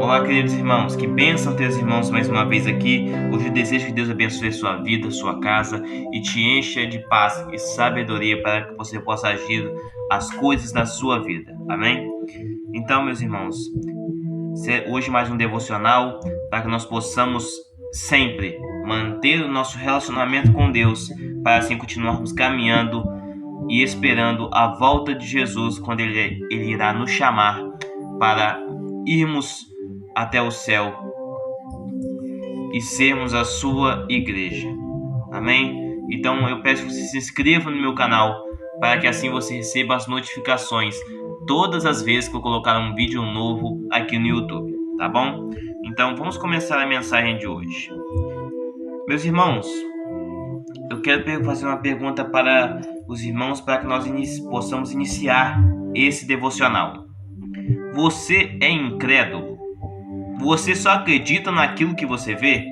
Olá, queridos irmãos, que bênção ter os irmãos mais uma vez aqui. Hoje eu desejo que Deus abençoe a sua vida, a sua casa e te encha de paz e sabedoria para que você possa agir as coisas na sua vida. Amém? Então, meus irmãos, hoje mais um devocional para que nós possamos sempre manter o nosso relacionamento com Deus, para assim continuarmos caminhando e esperando a volta de Jesus, quando Ele irá nos chamar para irmos até o céu e sermos a sua igreja. Amém? Então eu peço que você se inscreva no meu canal, para que assim você receba as notificações todas as vezes que eu colocar um vídeo novo aqui no YouTube, tá bom? Então vamos começar a mensagem de hoje. Meus irmãos, eu quero fazer uma pergunta para os irmãos, para que nós possamos iniciar esse devocional. Você é incrédulo? Você só acredita naquilo que você vê?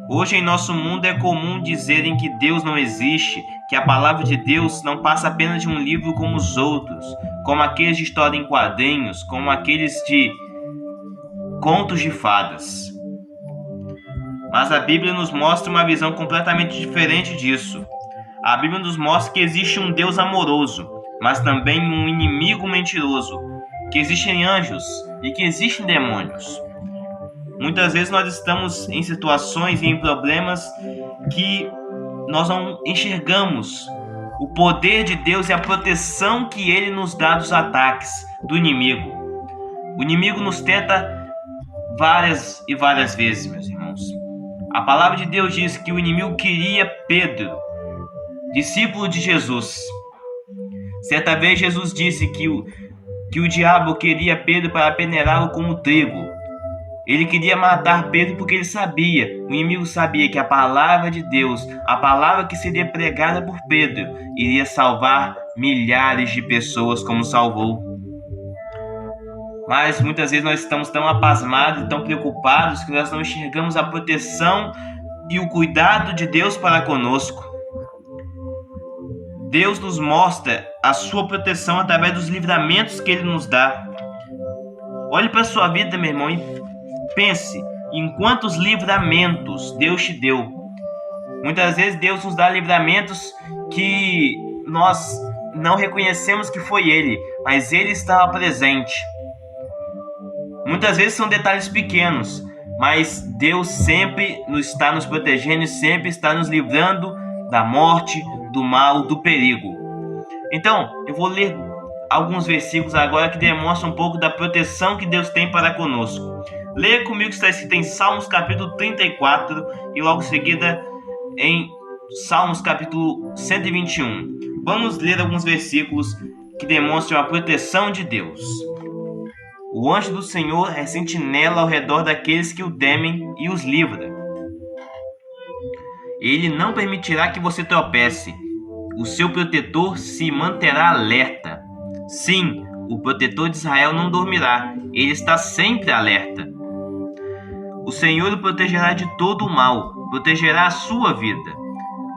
Hoje em nosso mundo é comum dizerem que Deus não existe, que a palavra de Deus não passa apenas de um livro como os outros, como aqueles de história em quadrinhos, como aqueles de contos de fadas. Mas a Bíblia nos mostra uma visão completamente diferente disso. A Bíblia nos mostra que existe um Deus amoroso, mas também um inimigo mentiroso, que existem anjos e que existem demônios. Muitas vezes nós estamos em situações e em problemas que nós não enxergamos o poder de Deus e a proteção que Ele nos dá dos ataques do inimigo. O inimigo nos tenta várias e várias vezes, meus irmãos. A palavra de Deus diz que o inimigo queria Pedro, discípulo de Jesus. Certa vez Jesus disse que o diabo queria Pedro para peneirá-lo como trigo. Ele queria matar Pedro porque ele sabia, o inimigo sabia que a palavra de Deus, a palavra que seria pregada por Pedro, iria salvar milhares de pessoas como salvou. Mas muitas vezes nós estamos tão apasmados e tão preocupados que nós não enxergamos a proteção e o cuidado de Deus para conosco. Deus nos mostra a sua proteção através dos livramentos que Ele nos dá. Olhe para a sua vida, meu irmão, e pense em quantos livramentos Deus te deu. Muitas vezes Deus nos dá livramentos que nós não reconhecemos que foi Ele, mas Ele estava presente. Muitas vezes são detalhes pequenos, mas Deus sempre está nos protegendo e sempre está nos livrando da morte, do mal, do perigo. Então, eu vou ler alguns versículos agora que demonstram um pouco da proteção que Deus tem para conosco. Leia comigo o que está escrito em Salmos capítulo 34 e logo em seguida em Salmos capítulo 121. Vamos ler alguns versículos que demonstram a proteção de Deus. O anjo do Senhor é sentinela ao redor daqueles que o temem e os livra. Ele não permitirá que você tropece. O seu protetor se manterá alerta. Sim, o protetor de Israel não dormirá. Ele está sempre alerta. O Senhor o protegerá de todo o mal. Protegerá a sua vida.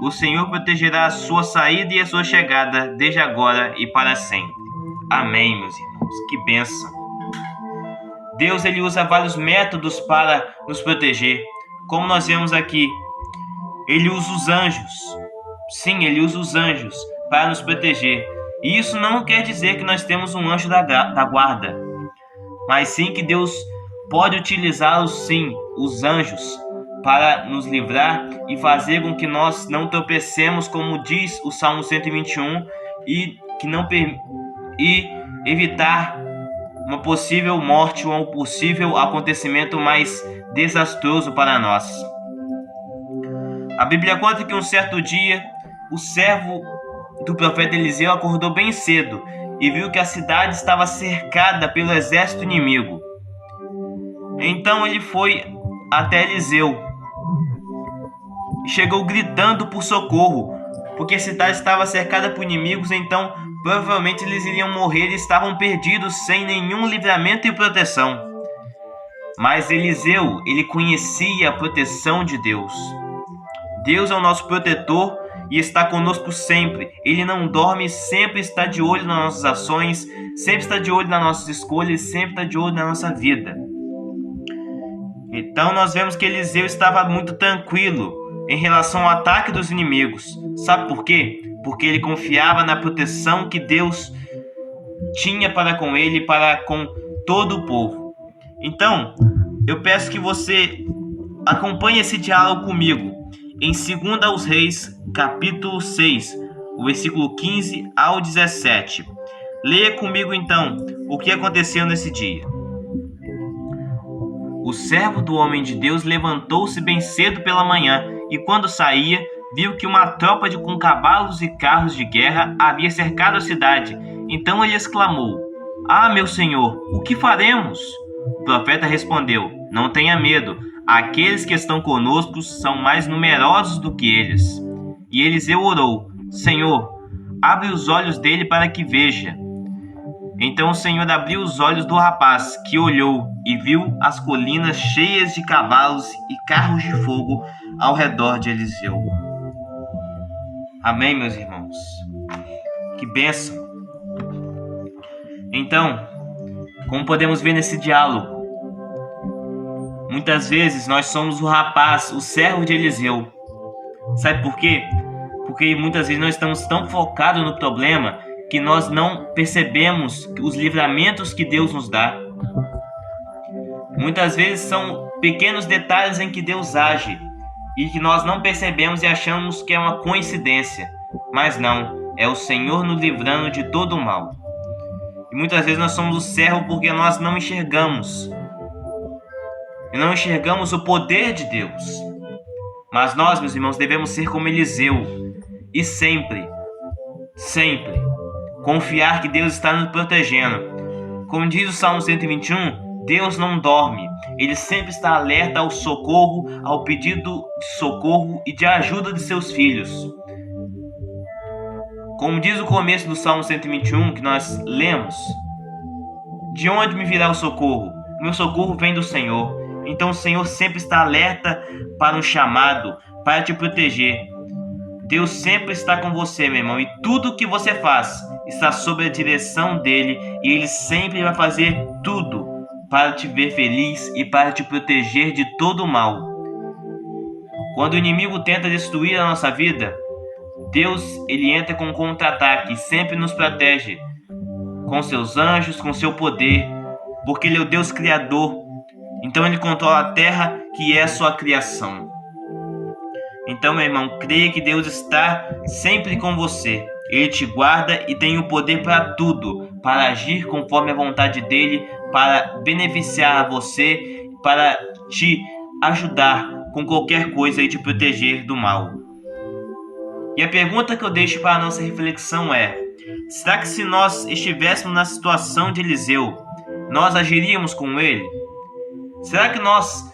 O Senhor protegerá a sua saída e a sua chegada, desde agora e para sempre. Amém, meus irmãos. Que bênção. Deus ele usa vários métodos para nos proteger. Como nós vemos aqui, Ele usa os anjos. Sim, Ele usa os anjos para nos proteger. E isso não quer dizer que nós temos um anjo da guarda, mas sim que Deus pode utilizá-los, sim, os anjos, para nos livrar e fazer com que nós não tropecemos, como diz o Salmo 121, e evitar uma possível morte ou um possível acontecimento mais desastroso para nós. A Bíblia conta que um certo dia, o servo do profeta Eliseu acordou bem cedo e viu que a cidade estava cercada pelo exército inimigo. Então ele foi até Eliseu e chegou gritando por socorro, porque a cidade estava cercada por inimigos. Então provavelmente eles iriam morrer e estavam perdidos, sem nenhum livramento e proteção. Mas Eliseu, ele conhecia a proteção de Deus. Deus é o nosso protetor e está conosco sempre. Ele não dorme, sempre está de olho nas nossas ações, sempre está de olho nas nossas escolhas, sempre está de olho na nossa vida. Então nós vemos que Eliseu estava muito tranquilo em relação ao ataque dos inimigos. Sabe por quê? Porque ele confiava na proteção que Deus tinha para com ele e para com todo o povo. Então, eu peço que você acompanhe esse diálogo comigo em 2 aos Reis, capítulo 6, o versículo 15 ao 17. Leia comigo então o que aconteceu nesse dia. O servo do homem de Deus levantou-se bem cedo pela manhã e, quando saía, viu que uma tropa com cavalos e carros de guerra havia cercado a cidade. Então ele exclamou: "Ah, meu senhor, o que faremos?" O profeta respondeu: "Não tenha medo, aqueles que estão conosco são mais numerosos do que eles." E Eliseu orou: "Senhor, abre os olhos dele para que veja." Então o Senhor abriu os olhos do rapaz, que olhou e viu as colinas cheias de cavalos e carros de fogo ao redor de Eliseu. Amém, meus irmãos? Que bênção! Então, como podemos ver nesse diálogo, muitas vezes nós somos o rapaz, o servo de Eliseu. Sabe por quê? Porque muitas vezes nós estamos tão focados no problema que nós não percebemos os livramentos que Deus nos dá. Muitas vezes são pequenos detalhes em que Deus age e que nós não percebemos e achamos que é uma coincidência, mas não, é o Senhor nos livrando de todo o mal. E muitas vezes nós somos o servo porque nós não enxergamos o poder de Deus. Mas nós, meus irmãos, devemos ser como Eliseu e sempre confiar que Deus está nos protegendo. Como diz o Salmo 121, Deus não dorme. Ele sempre está alerta ao socorro, ao pedido de socorro e de ajuda de seus filhos. Como diz o começo do Salmo 121, que nós lemos: "De onde me virá o socorro? O meu socorro vem do Senhor." Então o Senhor sempre está alerta para um chamado, para te proteger. Deus sempre está com você, meu irmão, e tudo o que você faz está sob a direção dele, e ele sempre vai fazer tudo para te ver feliz e para te proteger de todo o mal. Quando o inimigo tenta destruir a nossa vida, Deus, ele entra com um contra-ataque e sempre nos protege com seus anjos, com seu poder, porque ele é o Deus criador. Então ele controla a terra, que é a sua criação. Então, meu irmão, creia que Deus está sempre com você. Ele te guarda e tem o poder para tudo, para agir conforme a vontade dele, para beneficiar a você, para te ajudar com qualquer coisa e te proteger do mal. E a pergunta que eu deixo para a nossa reflexão é: será que se nós estivéssemos na situação de Eliseu, nós agiríamos como ele? Será que nós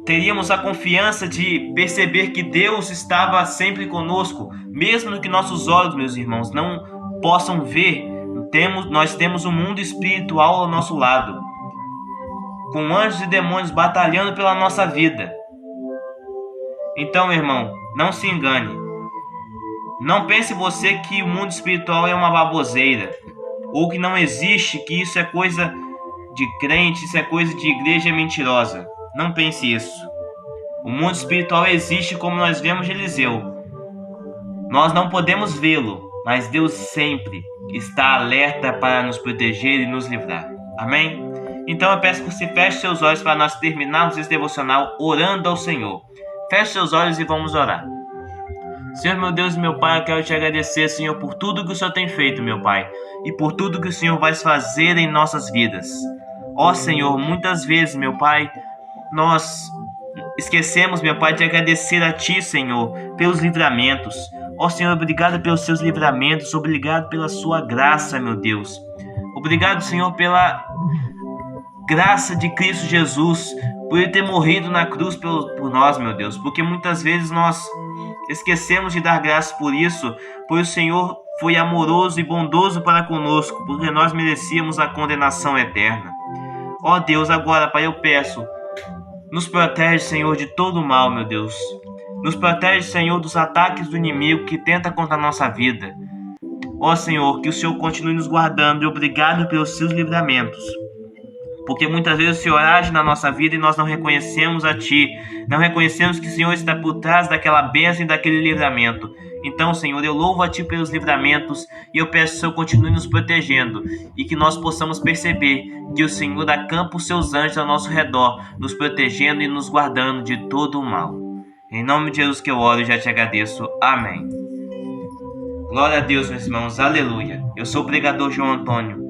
teríamos a confiança de perceber que Deus estava sempre conosco, mesmo que nossos olhos, meus irmãos, não possam ver? Nós temos um mundo espiritual ao nosso lado, com anjos e demônios batalhando pela nossa vida. Então, meu irmão, não se engane. Não pense você que o mundo espiritual é uma baboseira, ou que não existe, que isso é coisa de crente, isso é coisa de igreja mentirosa. Não pense isso. O mundo espiritual existe, como nós vemos de Eliseu. Nós não podemos vê-lo, mas Deus sempre está alerta para nos proteger e nos livrar. Amém? Então eu peço que você feche seus olhos para nós terminarmos esse devocional orando ao Senhor. Feche seus olhos e vamos orar. Senhor, meu Deus e meu Pai, eu quero te agradecer, Senhor, por tudo que o Senhor tem feito, meu Pai, e por tudo que o Senhor vai fazer em nossas vidas. Ó Senhor, muitas vezes, meu Pai, nós esquecemos, meu Pai, de agradecer a Ti, Senhor, pelos livramentos. Ó Senhor, obrigado pelos seus livramentos, obrigado pela sua graça, meu Deus. Obrigado, Senhor, pela graça de Cristo Jesus, por Ele ter morrido na cruz por nós, meu Deus, porque muitas vezes nós esquecemos de dar graças por isso, pois o Senhor foi amoroso e bondoso para conosco, porque nós merecíamos a condenação eterna. Ó Deus, agora, Pai, eu peço, nos protege, Senhor, de todo o mal, meu Deus. Nos protege, Senhor, dos ataques do inimigo que tenta contra a nossa vida. Ó Senhor, que o Senhor continue nos guardando e obrigado pelos seus livramentos. porque muitas vezes o Senhor age na nossa vida e nós não reconhecemos a Ti, não reconhecemos que o Senhor está por trás daquela bênção e daquele livramento. Então, Senhor, eu louvo a Ti pelos livramentos e eu peço que o Senhor continue nos protegendo e que nós possamos perceber que o Senhor acampa os Seus anjos ao nosso redor, nos protegendo e nos guardando de todo o mal. Em nome de Jesus que eu oro e já Te agradeço. Amém. Glória a Deus, meus irmãos. Aleluia. Eu sou o pregador João Antônio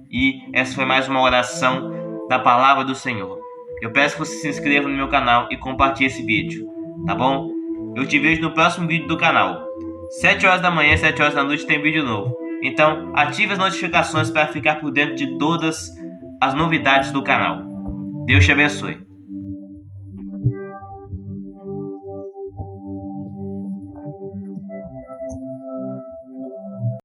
e essa foi mais uma oração da Palavra do Senhor. Eu peço que você se inscreva no meu canal e compartilhe esse vídeo, tá bom? Eu te vejo no próximo vídeo do canal. 7 horas da manhã, 7 horas da noite tem vídeo novo. Então, ative as notificações para ficar por dentro de todas as novidades do canal. Deus te abençoe.